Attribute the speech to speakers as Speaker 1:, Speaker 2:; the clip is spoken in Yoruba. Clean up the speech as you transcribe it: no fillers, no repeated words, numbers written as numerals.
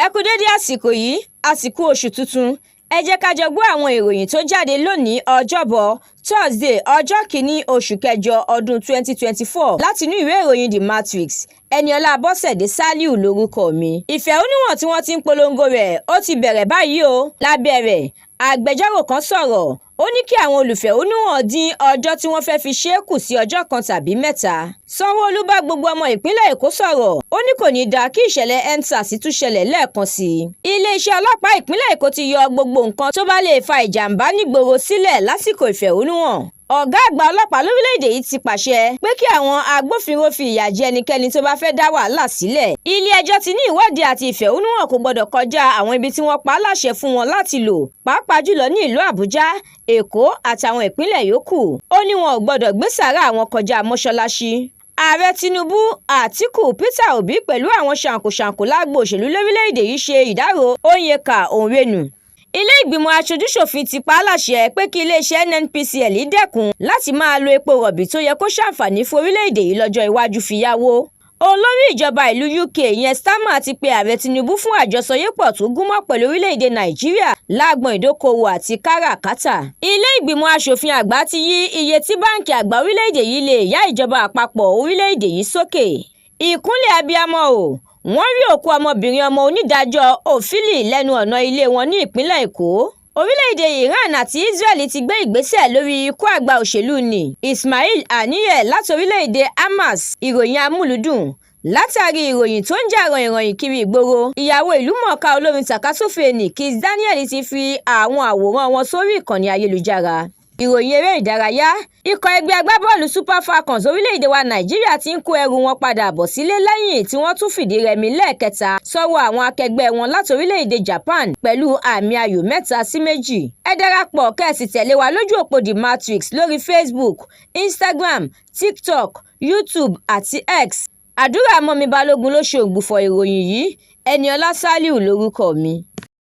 Speaker 1: Ẹ kú dédé àsìkò yìí, àsìkò oṣù tuntun. Ẹ jẹ́ ká jọ gbọ́ àwọn ìròyìn tó jáde lónìí Ọjọ́bọ̀ Thursday ọjọ́ kìíní oṣù kẹjọ ọdún 2024 látinú ìwé ìròyìn The Matrix. Ẹniọlá Abọ́sẹ̀dé Sàlíù lórúkọ mi. Ìfẹ̀hónúhàn tí wọ́n ti ń polongo rẹ̀ ó ti bẹ̀rẹ̀ báyìí o. Lábẹ́ rẹ̀, agbẹjọ́rò kan sọ̀rọ̀. Ó ní kí àwọn olùfẹ̀hónúhàn dín ọjọ́ tí wọ́n fẹ́ fi ṣe é kù sí ọjọ́ kan tàbí mẹ́ta. Sanwó-Olú bá gbogbo ọmọ ìpínlẹ̀ Èkó sọ̀rọ̀. Ó ní kò ní dáa kí ìṣẹ̀lẹ̀ EndSARS tún ṣẹlẹ̀ lẹ́ẹ̀kan sí i. Iléeṣẹ́ ọlọ́pàá ìpínlẹ̀ Èkó ti yọ gbogbo nǹkan tó bá lè fa ìjàmbá nígboro sílẹ̀ lásìkò ìfẹ̀hónúhàn. Ọ̀gá àgbà ọlọ́pàá lórílẹ̀‐èdè yìí ti pàṣẹ pé kí àwọn agbófinró fi ìyà jẹ ẹnikẹ́ni tó bá fẹ́ dá wàhálà sílẹ̀. Ilé-ẹjọ́ ti ní ìwọ́de àti ìfẹ̀hónúhàn kò gbọdọ̀ kọjá àwọn ibi tí wọ́n pa á láṣẹ fún wọn láti lò, pàápàá jùlọ ní ìlú Àbújá, Èkó àtàwọn ìpínlẹ̀ yòókù. Ó ní wọn ò gbọdọ̀ gbé sàárà àwọn kọjá mọ́ṣáláṣí. Ààrẹ Tinubu, Àtíkù, Peter Obi pẹ̀lú àwọn ṣàǹkóṣàǹkó lágbo òṣèlú lórílẹ̀‐èdè yìí ṣe ìdárò Onyeka Onwenu. Ilé ìgbìmọ̀ aṣojú-ṣòfin ti pa á láṣẹ pé kí iléeṣẹ́ NNPCL dẹ́kun láti máa lo epo rọ̀bì tó yẹ kó ṣàǹfààní fún orílẹ̀-èdè yìí lọ́jọ́ iwájú fi yáwó. Olórí ìjọba ìlú UK ìyẹn Starmer ti pe ààrẹ Tinubu fún àjọsọyépọ̀ tó gúnmọ́ pẹ̀lú orílẹ̀-èdè Nàìjíríà lágbọn ìdókòwò àti káràkátà. Ilé ìgbìmọ̀ aṣòfin àgbà ti yí iye tí báǹkì àgbà orílẹ̀-èdè yìí lè yá ìjọba àpapọ̀ orílẹ̀-èdè yìí sókè. Ìkúnlẹ̀ abiyamọ o. Wọ́n rí òkú ọmọbìnrin ọmọ onídàájọ́ Òfìlì lẹ́nu ọ̀nà ilé wọn ní ìpínlẹ̀ Èkó. Orílẹ̀-èdè Iran àti Israel ti gbé ìgbésẹ̀ lórí ikú àgbà òṣèlú ní Ismail Haniyeh láti orílẹ̀-èdè Hamas. Ìròyìn amúlùdùn látàrí ìròyìn tó ń jà ròyìnròyìn kiri ìgboro. Ìyàwó ìlúmọ̀ọ́ká olórin tàkasúfèé ní Kiss Daniel ti fi àwọn àwòrán wọn sórí ìkànnì ayélujára. Ìròyìn eré ìdárayá. Ikọ̀ ẹgbẹ́ agbábọ́ọ̀lù Super Falcons orílẹ̀-èdè wa Nàìjíríà ti ń kó ẹrù wọn padà bọ̀ sílé lẹ́yìn tí wọ́n tún fìdí rẹmi lẹ́ẹ̀kẹta sọ́wọ́ àwọn akẹgbẹ́ wọn láti orílẹ̀-èdè Japan pẹ̀lú àmì ayò 3-2. Ẹ darapọ̀ kẹ́ẹ̀sì tẹ̀lé wa lójú òpó The Matrix lórí Facebook, Instagram, TikTok, YouTube àti X. Àdúrà Mọ́mi Balógun ló ṣe ògbùfọ̀ ìròyìn yìí. Ẹniọlá Sàlíù lórúkọ mi.